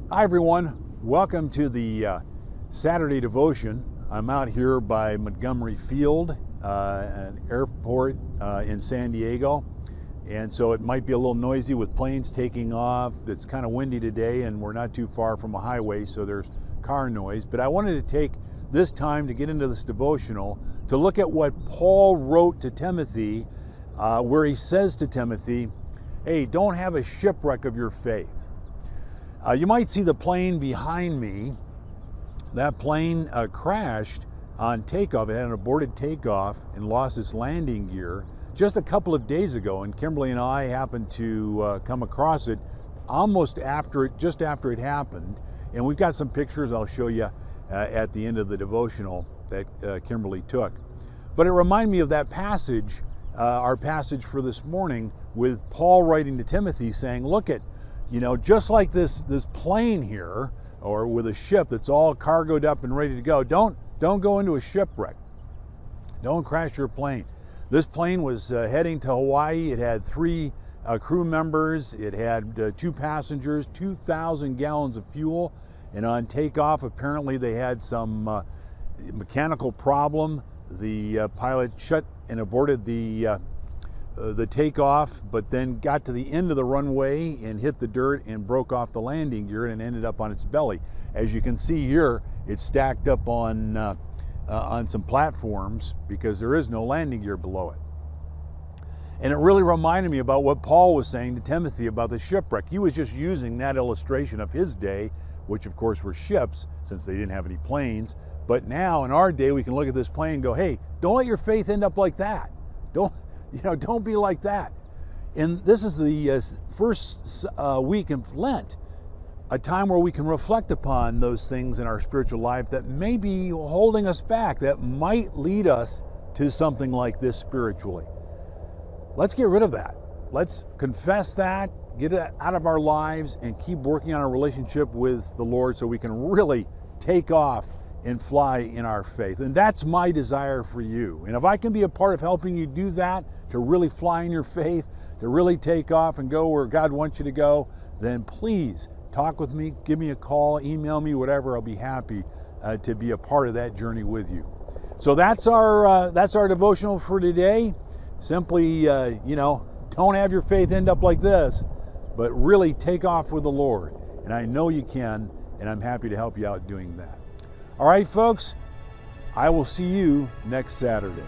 Hi everyone, welcome to the Saturday devotion. I'm out here by Montgomery Field, an airport in San Diego, and so it might be a little noisy with planes taking off. It's kind of windy today and we're not too far from a highway, so there's car noise. But I wanted to take this time to get into this devotional to look at what Paul wrote to Timothy, where he says to Timothy, hey, don't have a shipwreck of your faith. You might see the plane behind me. That plane crashed on takeoff. It had an aborted takeoff and lost its landing gear just a couple of days ago. And Kimberly and I happened to come across it just after it happened. And we've got some pictures I'll show you at the end of the devotional that Kimberly took. But it reminded me of that passage, our passage for this morning, with Paul writing to Timothy saying, look at, just like this plane here, or with a ship that's all cargoed up and ready to go, don't go into a shipwreck. Don't crash your plane. This plane was heading to Hawaii. It had 3 crew members. It had 2 passengers, 2,000 gallons of fuel. And on takeoff, apparently they had some mechanical problem. The pilot shut and aborted the takeoff, but then got to the end of the runway and hit the dirt and broke off the landing gear and ended up on its belly. As you can see here, it's stacked up on some platforms because there is no landing gear below it. And it really reminded me about what Paul was saying to Timothy about the shipwreck. He was just using that illustration of his day, which of course were ships, since they didn't have any planes. But now in our day, we can look at this plane and go, hey, don't let your faith end up like that. Don't be like that. And this is the first week of Lent, a time where we can reflect upon those things in our spiritual life that may be holding us back, that might lead us to something like this spiritually. Let's get rid of that. Let's confess that, get it out of our lives, and keep working on our relationship with the Lord so we can really take off and fly in our faith. And that's my desire for you. And if I can be a part of helping you do that, to really fly in your faith, to really take off and go where God wants you to go, then please talk with me, give me a call, email me, whatever. I'll be happy to be a part of that journey with you. So that's our devotional for today. Simply, don't have your faith end up like this, but really take off with the Lord. And I know you can, and I'm happy to help you out doing that. All right, folks, I will see you next Saturday.